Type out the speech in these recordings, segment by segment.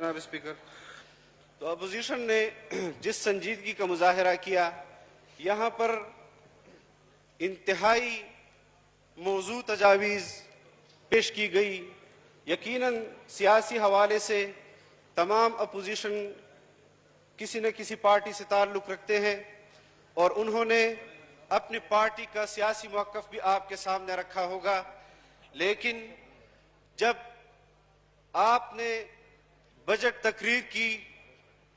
जनाब स्पीकर, तो अपोजिशन ने जिस संजीदगी का मुजाहरा किया, यहाँ पर इंतहाई मौजू तजावीज़ पेश की गई। यकीनन सियासी हवाले से तमाम अपोजिशन किसी न किसी पार्टी से ताल्लुक़ रखते हैं और उन्होंने अपनी पार्टी का सियासी मौक़िफ़ भी आपके सामने रखा होगा। लेकिन जब आपने बजट तकरीर की,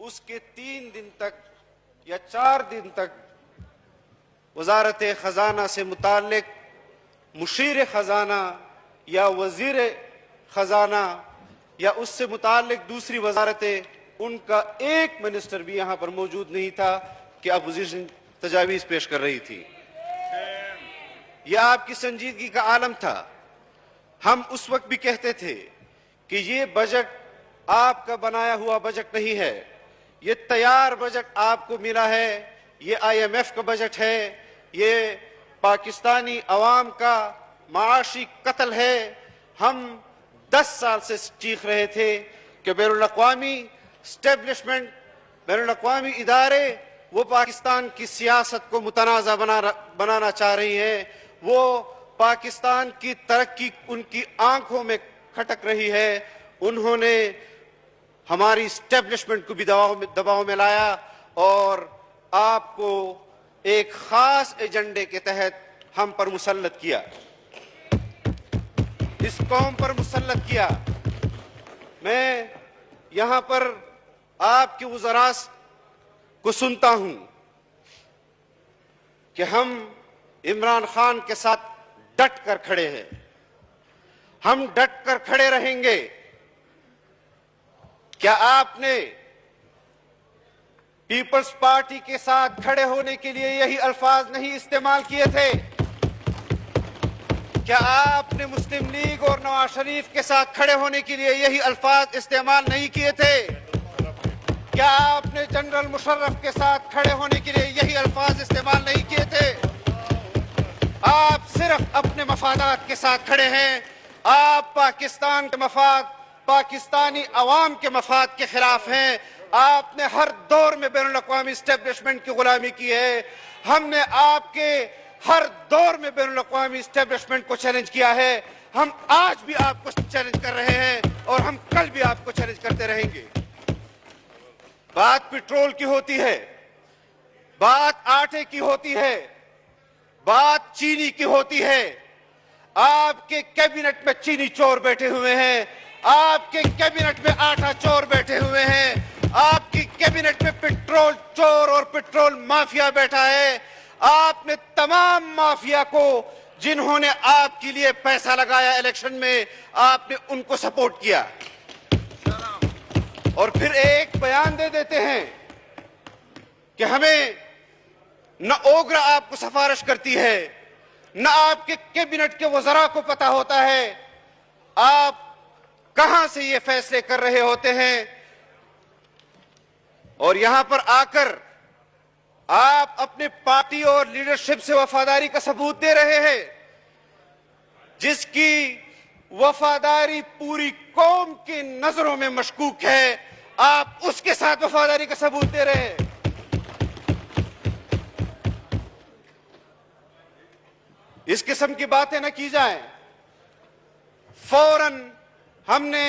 उसके 3 दिन तक या 4 दिन तक वजारत ख़जाना से मुताल्लिक मुशीर ख़जाना या वज़ीर ख़जाना या उससे मुताल्लिक दूसरी वजारतें, उनका एक मिनिस्टर भी यहाँ पर मौजूद नहीं था कि अपोजिशन तजावीज़ पेश कर रही थी। यह आपकी संजीदगी का आलम था। हम उस वक्त भी कहते थे कि ये बजट आपका बनाया हुआ बजट नहीं है, ये तैयार बजट आपको मिला है, ये IMF का बजट है, ये पाकिस्तानी अवाम का माशी कत्ल है। हम 10 साल से चीख रहे थे कि बैनुल-अक़वामी एस्टेब्लिशमेंट, बैनुल-अक़वामी इदारे वो पाकिस्तान की सियासत को मुतनाज़ा बनाना चाह रही हैं, वो पाकिस्तान की तरक्की उनकी आंखों में खटक रही है। उन्होंने हमारी एस्टेब्लिशमेंट को भी दबाव में लाया और आपको एक खास एजेंडे के तहत हम पर मुसल्लत किया, इस कौम पर मुसल्लत किया। मैं यहां पर आपके वज़रा को सुनता हूं कि हम इमरान खान के साथ डट कर खड़े हैं, हम डट कर खड़े रहेंगे। क्या आपने पीपल्स पार्टी के साथ खड़े होने के लिए यही अल्फाज नहीं इस्तेमाल किए थे? क्या आपने मुस्लिम लीग और नवाज शरीफ के साथ खड़े होने के लिए यही अल्फाज इस्तेमाल नहीं किए थे? क्या आपने जनरल मुशर्रफ के साथ खड़े होने के लिए यही अल्फाज इस्तेमाल नहीं किए थे? आप सिर्फ अपने मफादात के साथ खड़े हैं। आप पाकिस्तान के मफाद, पाकिस्तानी अवाम के मफाद के खिलाफ हैं। आपने हर दौर में बैनुल-अक़वामी एस्टेब्लिशमेंट की गुलामी की है। हमने आपके हर दौर में बैनुल-अक़वामी एस्टेब्लिशमेंट को चैलेंज किया है। हम आज भी आपको चैलेंज कर रहे हैं और हम कल भी आपको चैलेंज करते रहेंगे। बात पेट्रोल की होती है, बात आटे की होती है, बात चीनी की होती है। आपके कैबिनेट में चीनी चोर बैठे हुए हैं, आपके कैबिनेट में आटा चोर बैठे हुए हैं, आपकी कैबिनेट में पेट्रोल चोर और पेट्रोल माफिया बैठा है। आपने तमाम माफिया को, जिन्होंने आपके लिए पैसा लगाया इलेक्शन में, आपने उनको सपोर्ट किया और फिर एक बयान दे देते हैं कि हमें न ओगरा आपको सिफारिश करती है, न आपके कैबिनेट के वज़रा को पता होता है आप कहां से ये फैसले कर रहे होते हैं। और यहां पर आकर आप अपने पार्टी और लीडरशिप से वफादारी का सबूत दे रहे हैं, जिसकी वफादारी पूरी कौम की नजरों में मशकूक है। आप उसके साथ वफादारी का सबूत दे रहे हैं। इस किस्म की बातें न की जाएं। फौरन हमने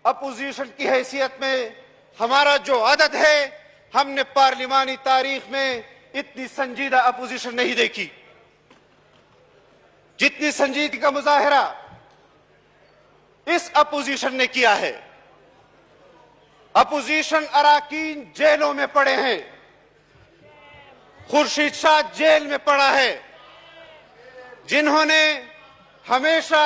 अपोजिशन की हैसियत में, हमारा जो आदत है, हमने पार्लिमानी तारीख में इतनी संजीदा अपोजिशन नहीं देखी, जितनी संजीदगी का मुजाहरा इस अपोजिशन ने किया है। अपोजिशन अराकीन जेलों में पड़े हैं, खुर्शीद शाह जेल में पड़ा है, जिन्होंने हमेशा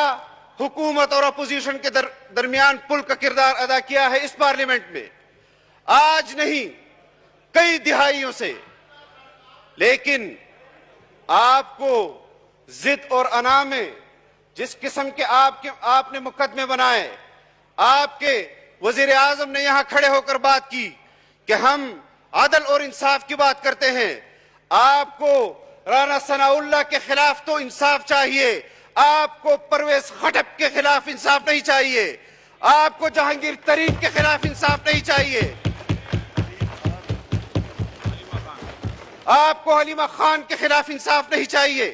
हुकूमत और अपोजिशन के दरमियान पुल का किरदार अदा किया है इस पार्लियामेंट में, आज नहीं कई दिहाइयों से। लेकिन आपको जिद और अना में जिस किस्म के आपने मुकदमे बनाए, आपके वजीर आजम ने यहां खड़े होकर बात की कि हम अदल और इंसाफ की बात करते हैं। आपको राना सनाउल्लाह के खिलाफ तो इंसाफ चाहिए, आपको परवेज खटक के खिलाफ इंसाफ नहीं चाहिए। आपको जहांगीर तरीन के खिलाफ इंसाफ नहीं चाहिए, आपको हलीमा खान के खिलाफ इंसाफ नहीं चाहिए।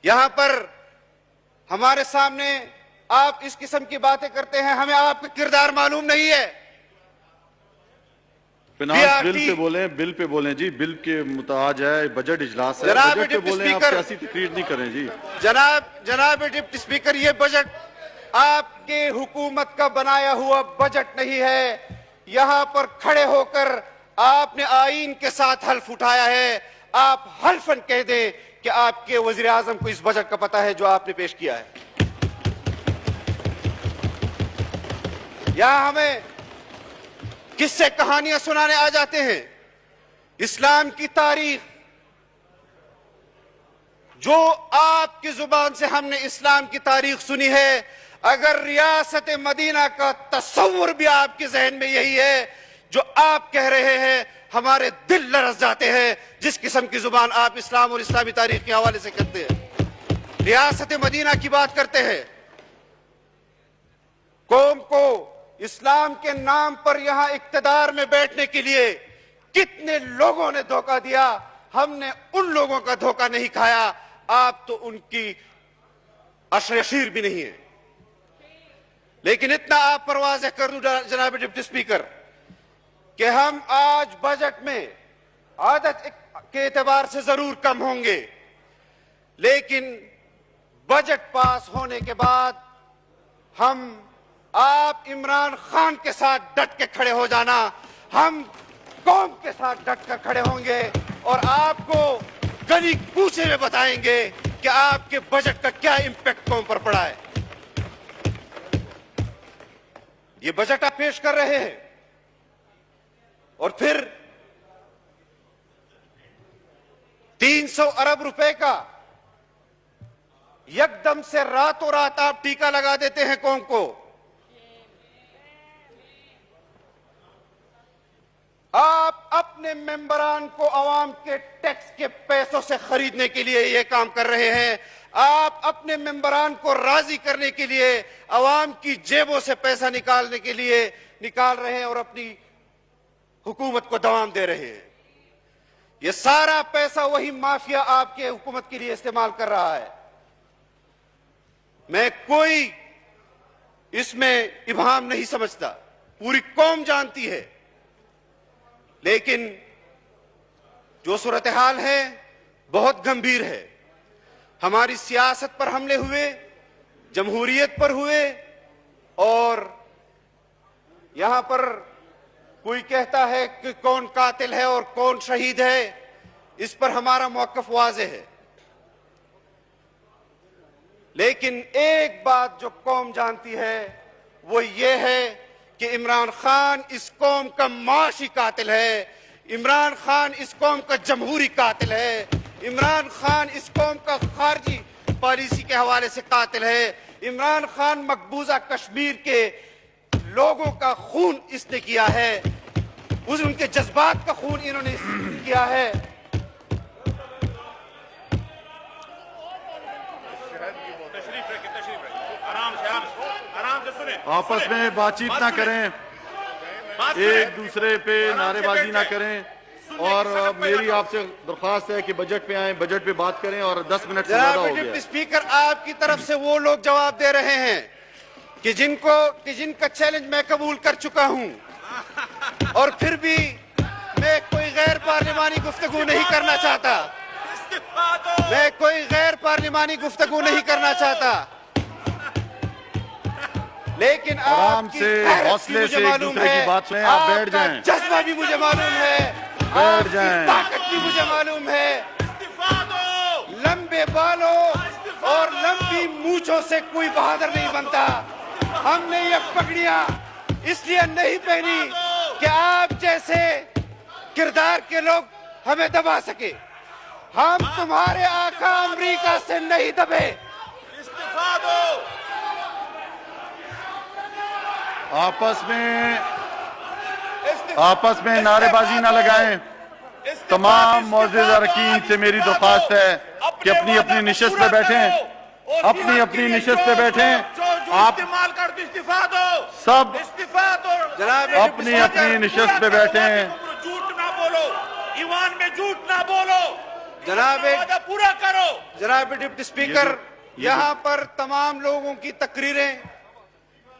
यहां पर हमारे सामने आप इस किस्म की बातें करते हैं, हमें आपका किरदार मालूम नहीं है। फिनांस बिल पे बोलें, बिल पे बोलें जी, बिल के मुताज है, बजट इजलास है, जनाब बजट पे डिप्टी बोलें, आप स्पीकर, सियासी तकरीर नहीं करें जी। जनाब डिप्टी स्पीकर, ये बजट आपके हुकूमत का बनाया हुआ बजट नहीं है। यहां पर खड़े होकर आपने आईन के साथ हल्फ उठाया है। आप हल्फन कह दें कि आपके वजीर आजम को इस बजट का पता है जो आपने पेश किया है। यहां हमें किस्से कहानियां सुनाने आ जाते हैं। इस्लाम की तारीख जो आपकी जुबान से हमने इस्लाम की तारीख सुनी है, अगर रियासत मदीना का तस्वुर भी आपके जहन में यही है जो आप कह रहे हैं, हमारे दिल लरस जाते हैं जिस किस्म की जुबान आप इस्लाम और इस्लामी तारीख के हवाले से करते हैं। रियासत मदीना की बात करते हैं। कौम को इस्लाम के नाम पर यहां इक्तदार में बैठने के लिए कितने लोगों ने धोखा दिया, हमने उन लोगों का धोखा नहीं खाया। आप तो उनकी अशरीर भी नहीं है। लेकिन इतना आप परवाज़ कर दूं जनाब डिप्टी स्पीकर कि हम आज बजट में आदत के एतबार से जरूर कम होंगे, लेकिन बजट पास होने के बाद हम आप इमरान खान के साथ डट के खड़े हो जाना, हम कौम के साथ डट कर खड़े होंगे और आपको गली कूचे में बताएंगे कि आपके बजट का क्या इंपैक्ट कौम पर पड़ा है। ये बजट आप पेश कर रहे हैं और फिर 300 अरब रुपए का यकदम से रातों रात आप टीका लगा देते हैं कौम को। आप अपने मेंबरान को अवाम के टैक्स के पैसों से खरीदने के लिए यह काम कर रहे हैं। आप अपने मेंबरान को राजी करने के लिए अवाम की जेबों से पैसा निकालने के लिए निकाल रहे हैं और अपनी हुकूमत को दवाम दे रहे हैं। यह सारा पैसा वही माफिया आपके हुकूमत के लिए इस्तेमाल कर रहा है। मैं कोई इसमें इबाम नहीं समझता, पूरी कौम जानती है। लेकिन जो सूरत हाल है बहुत गंभीर है। हमारी सियासत पर हमले हुए, जमहूरियत पर हुए, और यहां पर कोई कहता है कि कौन कातिल है और कौन शहीद है, इस पर हमारा मौक़िफ़ वाज़ेह है। लेकिन एक बात जो कौम जानती है वो ये है कि इमरान खान इस कौम का माशी कातिल है, इमरान खान इस कौम का जमहूरी कातिल है, इमरान खान इस कौम का खारजी पॉलिसी के हवाले से कातिल है। इमरान खान मकबूजा कश्मीर के लोगों का खून इसने किया है, उनके जज्बात का खून इन्होंने किया है। आपस में बातचीत ना करें, एक दूसरे पे नारेबाजी ना करें, और मेरी आपसे दरख्वास्त है कि बजट पे आए, बजट पे बात करें, और 10 मिनट से ज्यादा हो गया। डिप्टी स्पीकर, आपकी तरफ से वो लोग जवाब दे रहे हैं कि जिनका चैलेंज मैं कबूल कर चुका हूं, और फिर भी मैं कोई गैर पार्लिमानी गुफ्तगू नहीं करना चाहता, मैं कोई गैर पार्लिमानी गुफ्तगू नहीं करना चाहता। लेकिन आराम से हौसले से एक दूसरे की बात सुनें। आप बैठ जाएं। जज्बा भी मुझे मालूम है, बैठ जाएं। ताकत भी मुझे मालूम है। लंबे बालों और लंबी मूंछों से कोई बहादुर नहीं बनता। हमने ये पगड़ियां इसलिए नहीं पहनी कि आप जैसे किरदार के लोग हमें दबा सके। हम तुम्हारे आका अमेरिका से नहीं दबे। इस्तीफा दो। आपस में नारेबाजी ना लगाएं। तमाम मौजूद अरकान से मेरी दरख्वास्त है कि अपनी अपनी निशस्त पे बैठें, अपनी अपनी निशस्त पे बैठें आप इस्तेमाल कर दो, इस्तीफा दो, सब इस्तीफा दो। जनाब अपनी अपनी निशस्त पे बैठे हैं। झूठ ना बोलो, ईवान में झूठ ना बोलो, जनाब वादा पूरा करो। जनाब डिप्टी स्पीकर, यहां पर तमाम लोगों की तकरीरें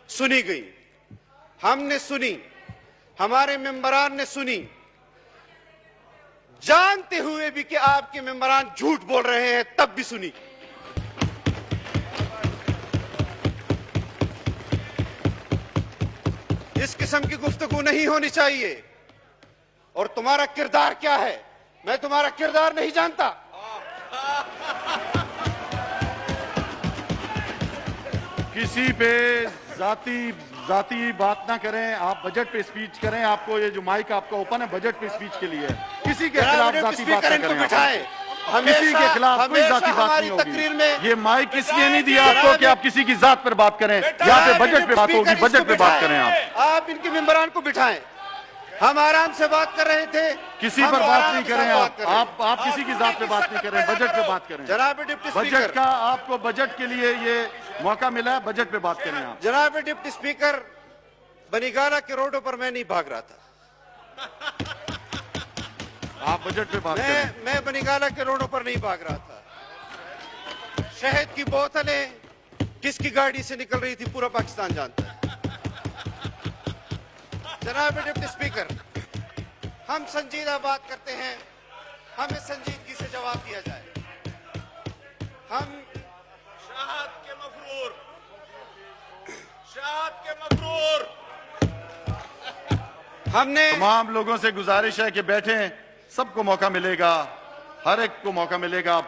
सुनी गई, हमने सुनी, हमारे मेंबरान ने सुनी, जानते हुए भी कि आपके मेंबरान झूठ बोल रहे हैं तब भी सुनी। इस किस्म की गुफ्तगू नहीं होनी चाहिए। और तुम्हारा किरदार क्या है, मैं तुम्हारा किरदार नहीं जानता। किसी पे जाती बात ना करें। आप बजट पे स्पीच करें। आपको ये जो माइक आपका ओपन है बजट पे स्पीच के लिए है। किसी के खिलाफ जाती बात ना करें। किसी के खिलाफ कोई जाती बात नहीं होगी। ये माइक इसलिए नहीं दिया आपको कि आप किसी की जात पर बात करें। यहाँ पे बजट पे बात होगी, बजट पे बात करें। आप इनके मेंबरान को बिठाएं। हम आराम से बात कर रहे थे, किसी पर बात नहीं करें। आप किसी की जात पे बात नहीं करें, बजट पे बात करें। जनाब डिप्टी बजट स्पीकर, का आपको बजट के लिए ये मौका मिला है, बजट पे बात करें आप। जनाब डिप्टी स्पीकर, बनीगाला के रोडों पर मैं नहीं भाग रहा था। आप बजट पे बात करें। मैं बनीगाला के रोडों पर नहीं भाग रहा था। शहद की बोतलें किसकी गाड़ी से निकल रही थी पूरा पाकिस्तान जानता है। जनाब डिप्टी स्पीकर, हम संजीदा बात करते हैं, हमें संजीदगी से जवाब दिया जाए। हम शहाद के मफरूर, शहाद के मफरूर। हमने तमाम लोगों से गुजारिश है कि बैठें, सबको मौका मिलेगा, हर एक को मौका मिलेगा। आप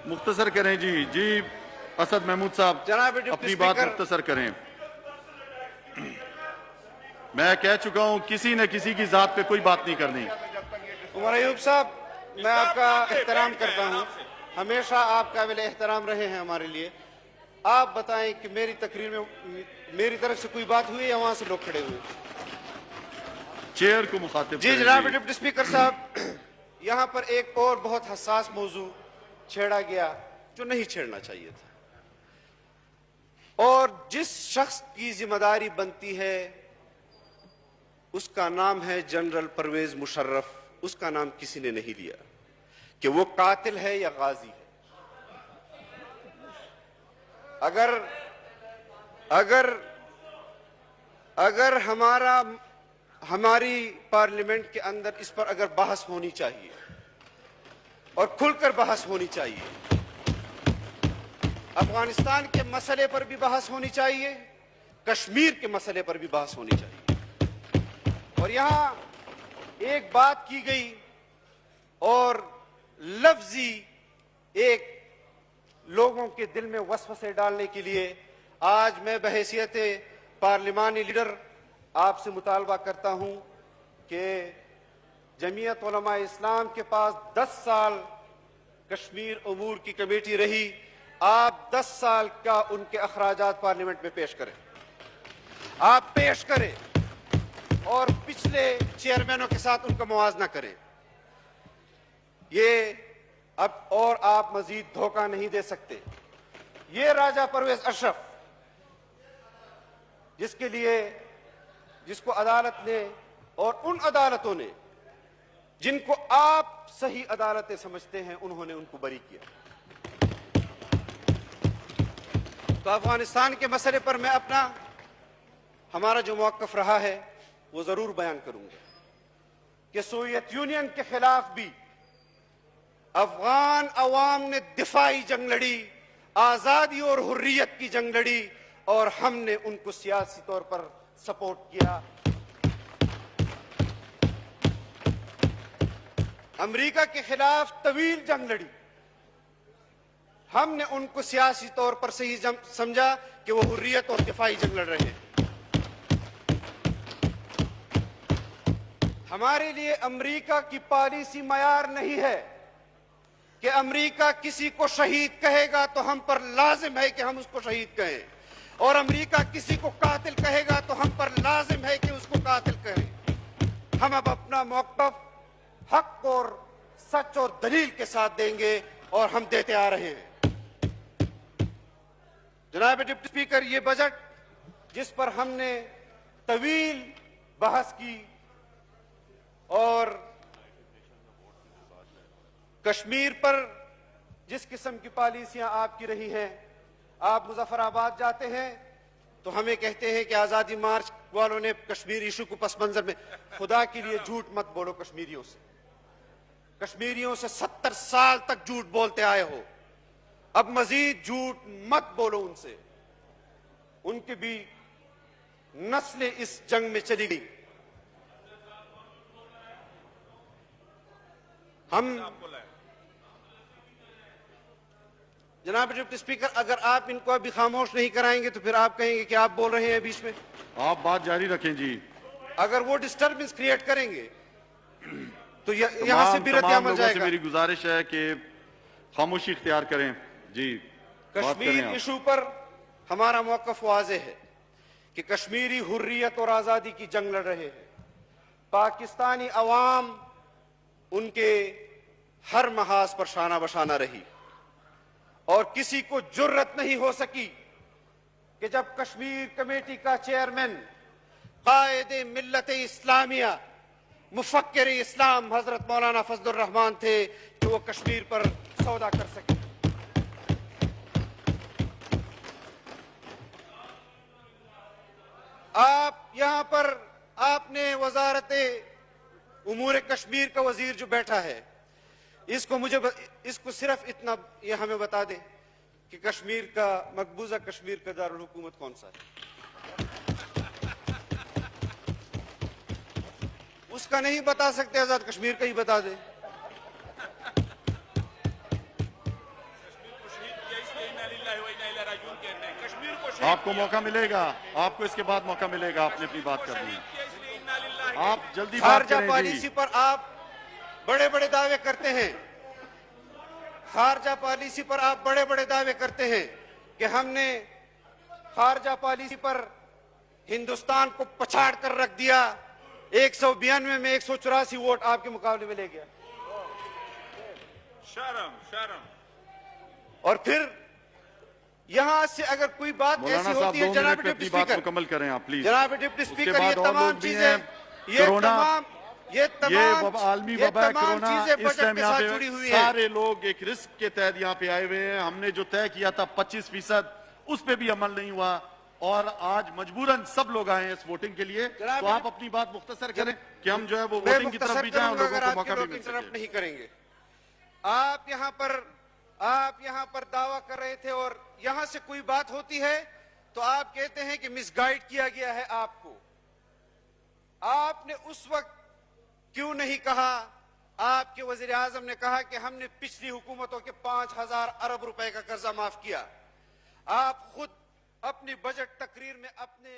मुख्तसर करें। जी असद महमूद साहब, जनाब डिप्टी अपनी बात स्पीकर, मुख्तसर करें। मैं कह चुका हूं किसी न किसी की जात पे कोई बात नहीं करनी। उमर अयूब साहब, मैं आपका एहतराम करता हूं, हमेशा आप काबिल एहतराम रहे हैं हमारे लिए। आप बताएं कि मेरी तकरीर में मेरी तरफ से कोई बात हुई या वहां से लोग खड़े हुए? चेयर को मुखातिब जी करें। जनाब डिप्टी स्पीकर साहब, यहां पर एक और बहुत हसास मौजू छेड़ा गया जो नहीं छेड़ना चाहिए था। और जिस शख्स की जिम्मेदारी बनती है उसका नाम है जनरल परवेज मुशर्रफ। उसका नाम किसी ने नहीं लिया कि वो कातिल है या गाजी है। अगर हमारी पार्लियामेंट के अंदर इस पर अगर बहस होनी चाहिए और खुलकर बहस होनी चाहिए, अफगानिस्तान के मसले पर भी बहस होनी चाहिए, कश्मीर के मसले पर भी बहस होनी चाहिए। और यहां एक बात की गई और लफ्जी एक लोगों के दिल में वसवसे डालने के लिए आज मैं बहैसियत पार्लिमानी लीडर आपसे मुतालबा करता हूं कि जमीयत उलमा इस्लाम के पास 10 साल कश्मीर उमूर की कमेटी रही। आप 10 साल का उनके अखराजात पार्लियामेंट में पेश करें, आप पेश करें और पिछले चेयरमैनों के साथ उनका मुआवजा करें। ये अब और आप मजीद धोखा नहीं दे सकते। ये राजा परवेज अशरफ जिसको अदालत ने और उन अदालतों ने जिनको आप सही अदालतें समझते हैं, उन्होंने उनको बरी किया। तो अफगानिस्तान के मसले पर मैं हमारा जो मौक़िफ़ रहा है वो जरूर बयान करूंगा कि सोवियत यूनियन के खिलाफ भी अफगान अवाम ने दिफाई जंग लड़ी, आजादी और हुर्रियत की जंग लड़ी और हमने उनको सियासी तौर पर सपोर्ट किया। अमेरिका के खिलाफ तवील जंग लड़ी, हमने उनको सियासी तौर पर सही समझा कि वो हुर्रियत और दिफाई जंग लड़ रहे हैं। हमारे लिए अमेरिका की पॉलिसी मयार नहीं है कि अमेरिका किसी को शहीद कहेगा तो हम पर लाजिम है कि हम उसको शहीद कहें, और अमेरिका किसी को कातिल कहेगा तो हम पर लाजिम है कि उसको कातिल कहें। हम अब अपना मौक़िफ़ हक और सच और दलील के साथ देंगे और हम देते आ रहे हैं। जनाब डिप्टी स्पीकर, ये बजट जिस पर हमने तवील बहस की और कश्मीर पर जिस किस्म की पॉलिसियां आपकी रही हैं, आप मुजफ्फराबाद जाते हैं तो हमें कहते हैं कि आजादी मार्च वालों ने कश्मीर इशू को पस मंजर में, खुदा के लिए झूठ मत बोलो कश्मीरियों से। कश्मीरियों से 70 साल तक झूठ बोलते आए हो, अब मजीद झूठ मत बोलो उनसे। उनकी भी नस्लें इस जंग में चली गई। हम जनाब डिप्टी स्पीकर, अगर आप इनको अभी खामोश नहीं कराएंगे तो फिर आप कहेंगे कि आप बोल रहे हैं बीच में। आप बात जारी रखें जी। अगर वो डिस्टर्बेंस क्रिएट करेंगे तो यहां से बिरत अमल जाएगा। मेरी गुजारिश है कि खामोशी इख्तियार करें जी। कश्मीर इशू पर हमारा मौक़िफ़ वाज़ेह है कि कश्मीरी हुर्रियत और आजादी की जंग लड़ रहे हैं। पाकिस्तानी अवाम उनके हर महाज पर शाना बशाना रही और किसी को जुर्रत नहीं हो सकी कि जब कश्मीर कमेटी का चेयरमैन कायदे मिल्लत इस्लामिया मुफक्किर इस्लाम हजरत मौलाना फजलुर रहमान थे कि वो कश्मीर पर सौदा कर सके। आप यहां पर आपने वजारत उमूर कश्मीर का वजीर जो बैठा है, इसको सिर्फ इतना ये हमें बता दे कि कश्मीर का मकबूजा कश्मीर का दारुल हुकूमत कौन सा है। उसका नहीं बता सकते, आजाद कश्मीर का ही बता दे। आपको मौका मिलेगा, आपको इसके बाद मौका मिलेगा आपने अपनी बात करनी है। आप जल्दी बात खारजा करें पॉलिसी जी। पर आप बड़े बड़े दावे करते हैं। खारजा पॉलिसी पर आप बड़े बड़े दावे करते हैं कि हमने खारजा पॉलिसी पर हिंदुस्तान को पछाड़ कर रख दिया। 192 में 184 वोट आपके मुकाबले में ले गया। शर्म शर्म। और फिर यहां से अगर कोई बात ऐसी होती है, जनाब डिप्टी स्पीकर, मुकम्मल करें आप प्लीज। जनाब डिप्टी स्पीकर, ये और तमाम लोग भी चीजें, हैं। ये कोरोना, तमाम आलमी वबा है कोरोना, चीजें इस बजट टाइम के यहाँ साथ जुड़ी पे हुई हैं। सारे लोग एक रिस्क के तहत यहाँ पे आए हुए हैं। हमने जो तय किया था 25%, उस पे भी अमल नहीं हुआ और आज मजबूरन सब लोग आए हैं इस वोटिंग के लिए। तो आप अपनी बात मुख्तसर करें कि हम जो है वो वोटिंग की तरफ भी जाएं और लोगों को मौका भी मिल इंटरप्ट सके। नहीं करेंगे। आप यहां पर दावा कर रहे थे और यहां से कोई बात होती है तो आप कहते हैं कि मिसगाइड किया गया है आपको। आपने उस वक्त क्यों नहीं कहा? आपके वजीर आजम ने कहा कि हमने पिछली हुकूमतों के 5000 अरब रुपए का कर्जा माफ किया। आप खुद अपनी बजट तकरीर में अपने